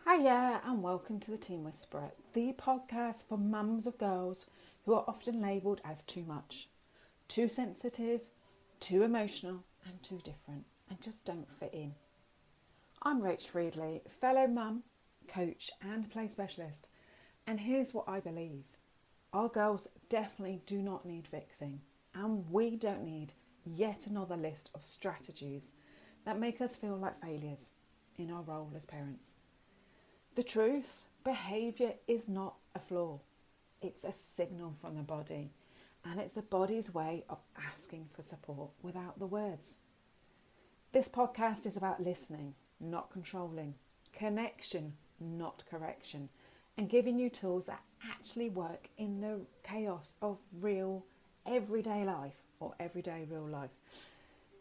Hiya and welcome to the Teen Whisperer, the podcast for mums of girls who are often labelled as too much, too sensitive, too emotional and too different and just don't fit in. I'm Rach Friedley, fellow mum, coach and play specialist, and here's what I believe. Our girls definitely do not need fixing, and we don't need yet another list of strategies that make us feel like failures in our role as parents. The truth, behaviour is not a flaw. It's a signal from the body, and it's the body's way of asking for support without the words. This podcast is about listening, not controlling, connection, not correction, and giving you tools that actually work in the chaos of real everyday life or everyday real life.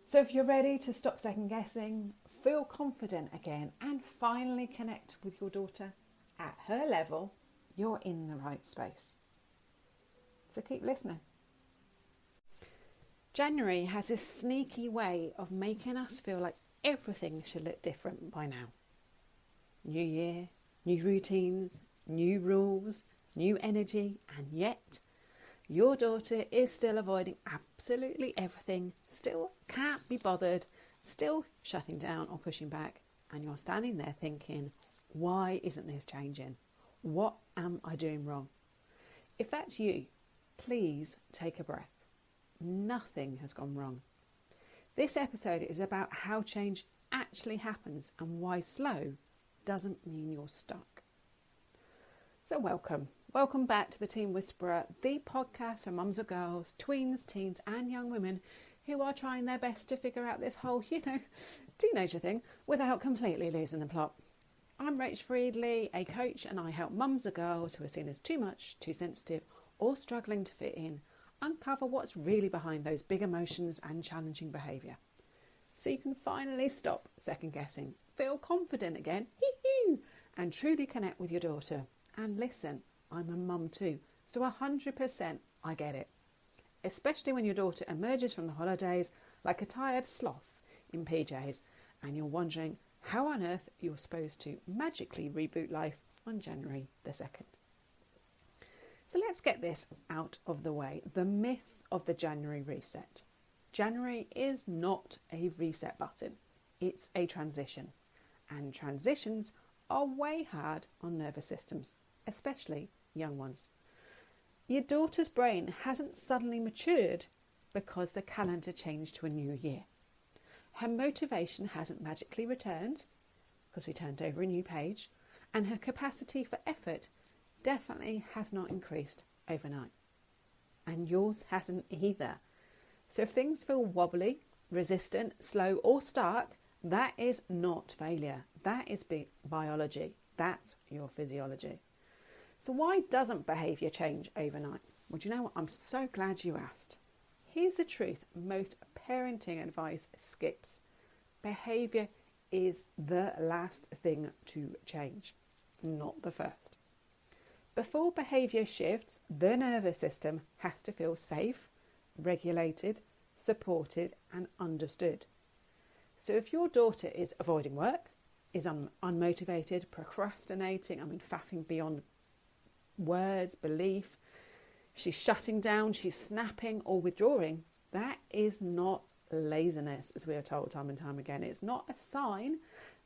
So if you're ready to stop second guessing, feel confident again and finally connect with your daughter at her level, you're in the right space. So keep listening. January has this sneaky way of making us feel like everything should look different by now. New year, new routines, new rules, new energy, and yet your daughter is still avoiding absolutely everything, still can't be bothered, still shutting down or pushing back, and you're standing there thinking, why isn't this changing? What am I doing wrong? If that's you, please take a breath. Nothing has gone wrong. This episode is about how change actually happens and why slow doesn't mean you're stuck. So welcome back to the Teen Whisperer, the podcast for mums or girls, tweens, teens and young women who are trying their best to figure out this whole, teenager thing without completely losing the plot. I'm Rach Friedley, a coach, and I help mums or girls who are seen as too much, too sensitive or struggling to fit in, uncover what's really behind those big emotions and challenging behaviour. So you can finally stop second guessing, feel confident again, and truly connect with your daughter. And listen, I'm a mum too, so 100% I get it. Especially when your daughter emerges from the holidays like a tired sloth in PJs and you're wondering how on earth you're supposed to magically reboot life on January the 2nd. So let's get this out of the way. The myth of the January reset. January is not a reset button. It's a transition. And transitions are way hard on nervous systems, especially young ones. Your daughter's brain hasn't suddenly matured because the calendar changed to a new year. Her motivation hasn't magically returned because we turned over a new page, and her capacity for effort definitely has not increased overnight. And yours hasn't either. So if things feel wobbly, resistant, slow or stuck, that is not failure. That is biology. That's your physiology. So why doesn't behaviour change overnight? Well, do you know what? I'm so glad you asked. Here's the truth. Most parenting advice skips. Behaviour is the last thing to change, not the first. Before behaviour shifts, the nervous system has to feel safe, regulated, supported and understood. So if your daughter is avoiding work, is unmotivated, procrastinating, faffing beyond words, belief, she's shutting down, she's snapping or withdrawing, that is not laziness, as we are told time and time again. It's not a sign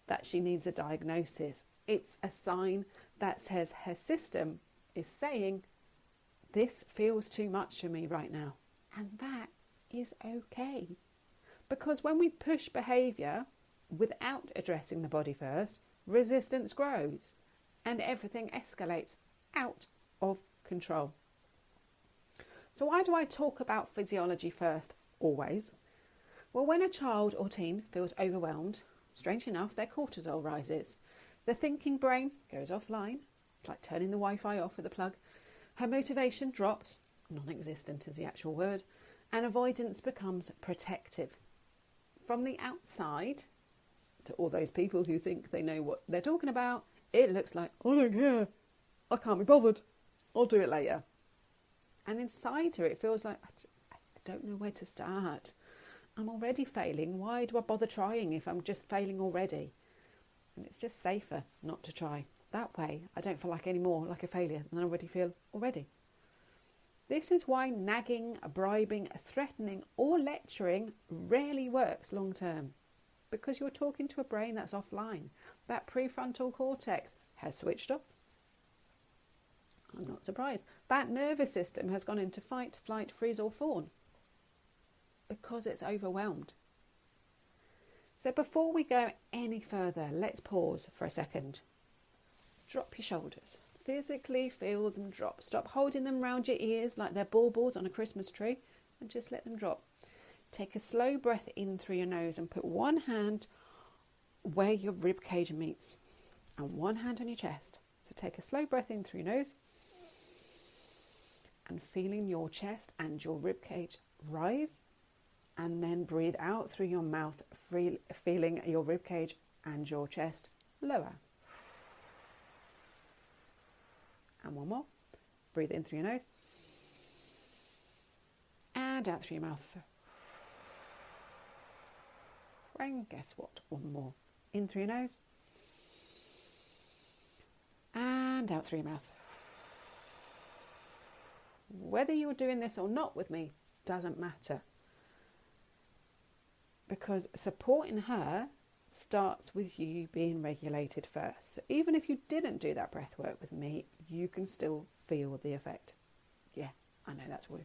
that she needs a diagnosis. It's a sign that says her system is saying, this feels too much for me right now. And that is okay. Because when we push behaviour without addressing the body first, resistance grows and everything escalates out of control. So why do I talk about physiology first always? Well, when a child or teen feels overwhelmed, strange enough, their cortisol rises. The thinking brain goes offline. It's like turning the Wi-Fi off with a plug. Her motivation drops, non-existent is the actual word, and avoidance becomes protective. From the outside, to all those people who think they know what they're talking about, it looks like, I don't care. I can't be bothered. I'll do it later. And inside her, it feels like, I don't know where to start. I'm already failing. Why do I bother trying if I'm just failing already? And it's just safer not to try. That way, I don't feel like any more like a failure than I already feel already. This is why nagging, bribing, threatening or lecturing rarely works long term. Because you're talking to a brain that's offline. That prefrontal cortex has switched off. I'm not surprised. That nervous system has gone into fight, flight, freeze or fawn. Because it's overwhelmed. So before we go any further, let's pause for a second. Drop your shoulders. Physically feel them drop. Stop holding them round your ears like they're baubles on a Christmas tree and just let them drop. Take a slow breath in through your nose and put one hand where your rib cage meets and one hand on your chest. So take a slow breath in through your nose and feeling your chest and your rib cage rise, and then breathe out through your mouth, feeling your rib cage and your chest lower. And one more. Breathe in through your nose and out through your mouth. And guess what? One more. In through your nose and out through your mouth. Whether you're doing this or not with me doesn't matter, because supporting her starts with you being regulated first. So even if you didn't do that breath work with me, you can still feel the effect. Yeah, I know that's weird.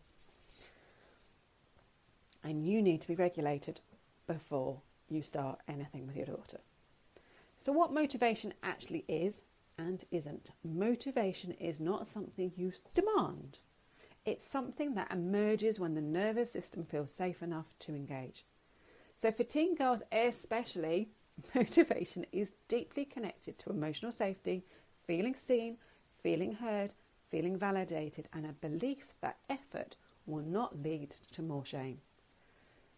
And you need to be regulated before you start anything with your daughter. So what motivation actually is and isn't. Motivation is not something you demand. It's something that emerges when the nervous system feels safe enough to engage. So for teen girls especially, motivation is deeply connected to emotional safety, feeling seen, feeling heard, feeling validated, and a belief that effort will not lead to more shame.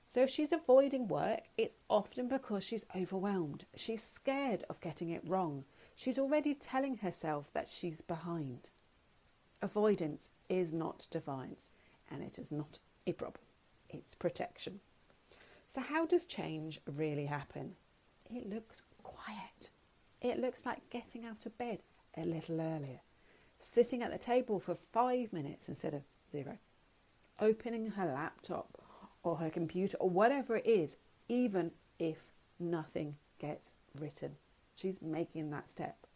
So if she's avoiding work, it's often because she's overwhelmed. She's scared of getting it wrong. She's already telling herself that she's behind. Avoidance is not defiance, and it is not a problem. It's protection. So how does change really happen? It looks quiet. It looks like getting out of bed a little earlier, sitting at the table for 5 minutes instead of 0, opening her laptop or her computer or whatever it is, even if nothing gets written. She's making that step.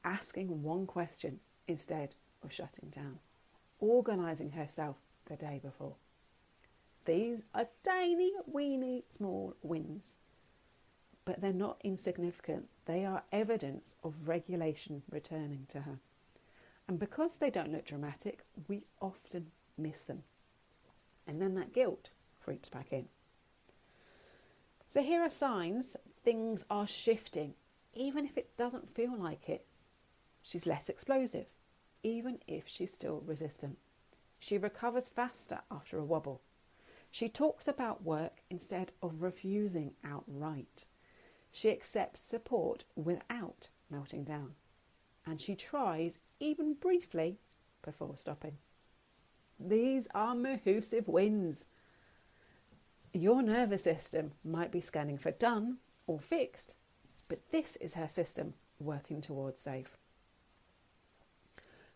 Asking one question instead of shutting down. Organising herself the day before. These are tiny, weeny, small wins. But they're not insignificant. They are evidence of regulation returning to her. And because they don't look dramatic, we often miss them. And then that guilt creeps back in. So here are signs things are shifting, even if it doesn't feel like it. She's less explosive, even if she's still resistant. She recovers faster after a wobble. She talks about work instead of refusing outright. She accepts support without melting down. And she tries, even briefly, before stopping. These are mahoosive wins. Your nervous system might be scanning for done or fixed, but this is her system working towards safe.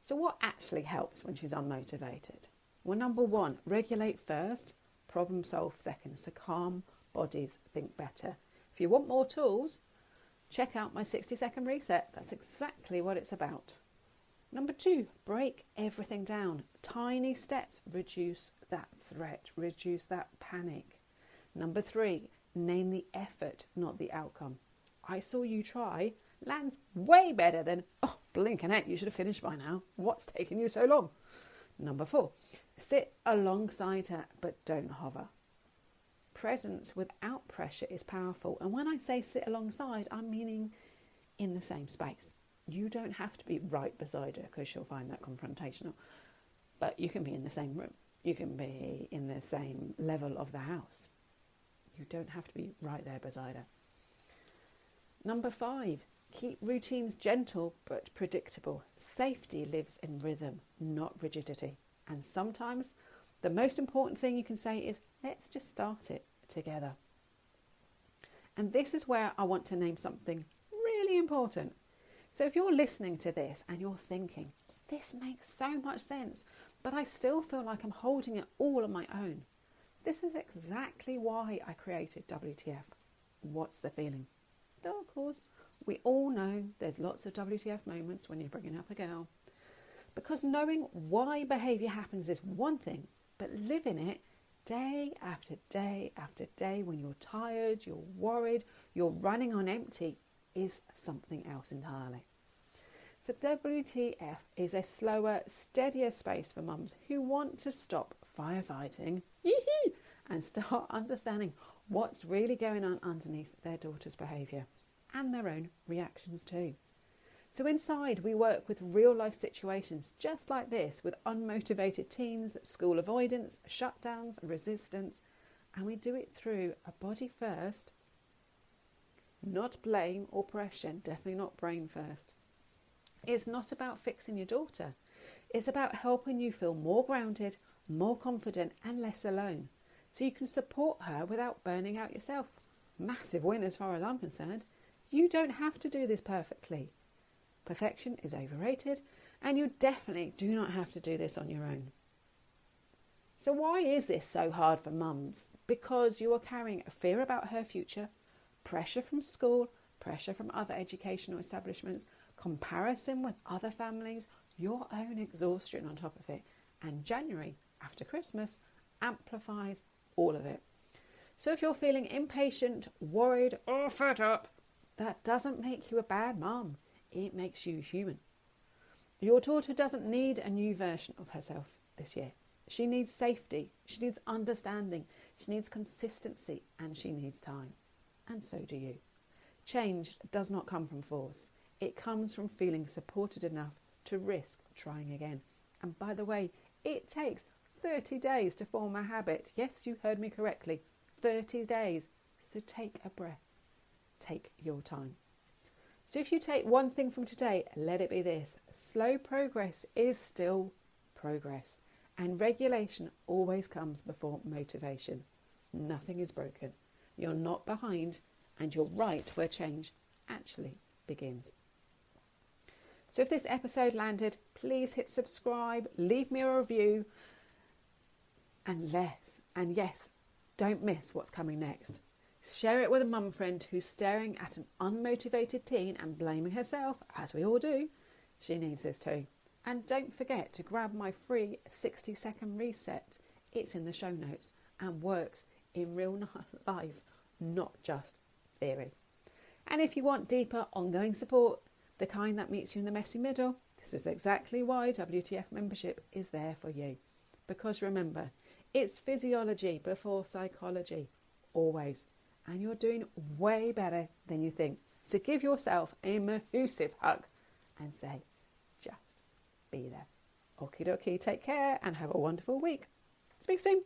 So what actually helps when she's unmotivated? Well, number 1, regulate first, problem solve second. So calm bodies think better. If you want more tools, check out my 60-second reset. That's exactly what it's about. Number 2, break everything down. Tiny steps reduce that threat, reduce that panic. Number 3, name the effort, not the outcome. I saw you try lands way better than, oh, blinking heck, you should have finished by now. What's taking you so long? Number 4, sit alongside her, but don't hover. Presence without pressure is powerful. And when I say sit alongside, I'm meaning in the same space. You don't have to be right beside her because she'll find that confrontational. But you can be in the same room. You can be in the same level of the house. You don't have to be right there beside her. Number 5, keep routines gentle but predictable. Safety lives in rhythm, not rigidity. And sometimes the most important thing you can say is, let's just start it together. And this is where I want to name something really important. So if you're listening to this and you're thinking, this makes so much sense, but I still feel like I'm holding it all on my own, this is exactly why I created WTF. What's the feeling? Though, of course, we all know there's lots of WTF moments when you're bringing up a girl. Because knowing why behaviour happens is one thing, but living it day after day after day when you're tired, you're worried, you're running on empty is something else entirely. So WTF is a slower, steadier space for mums who want to stop firefighting and start understanding what's really going on underneath their daughter's behaviour and their own reactions too. So inside we work with real life situations just like this with unmotivated teens, school avoidance, shutdowns, resistance, and we do it through a body first, not blame or pressure, definitely not brain first. It's not about fixing your daughter. It's about helping you feel more grounded, more confident and less alone, so you can support her without burning out yourself. Massive win as far as I'm concerned. You don't have to do this perfectly. Perfection is overrated, and you definitely do not have to do this on your own. So why is this so hard for mums? Because you are carrying a fear about her future, pressure from school, pressure from other educational establishments, comparison with other families, your own exhaustion on top of it, and January, after Christmas, amplifies all of it. So if you're feeling impatient, worried, or fed up, that doesn't make you a bad mum. It makes you human. Your daughter doesn't need a new version of herself this year. She needs safety, she needs understanding, she needs consistency, and she needs time. And so do you. Change does not come from force. It comes from feeling supported enough to risk trying again. And by the way, it takes 30 days to form a habit. Yes, you heard me correctly. 30 days. So take a breath. Take your time. So if you take one thing from today, let it be this. Slow progress is still progress. And regulation always comes before motivation. Nothing is broken. You're not behind, and you're right where change actually begins. So if this episode landed, please hit subscribe, leave me a review, and yes, don't miss what's coming next. Share it with a mum friend who's staring at an unmotivated teen and blaming herself, as we all do. She needs this too. And don't forget to grab my free 60-second reset. It's in the show notes and works in real life, not just theory. And if you want deeper ongoing support, the kind that meets you in the messy middle, this is exactly why WTF membership is there for you. Because remember, it's physiology before psychology, always. And you're doing way better than you think. So give yourself a massive hug and say, just be there. Okie dokie, take care and have a wonderful week. Speak soon.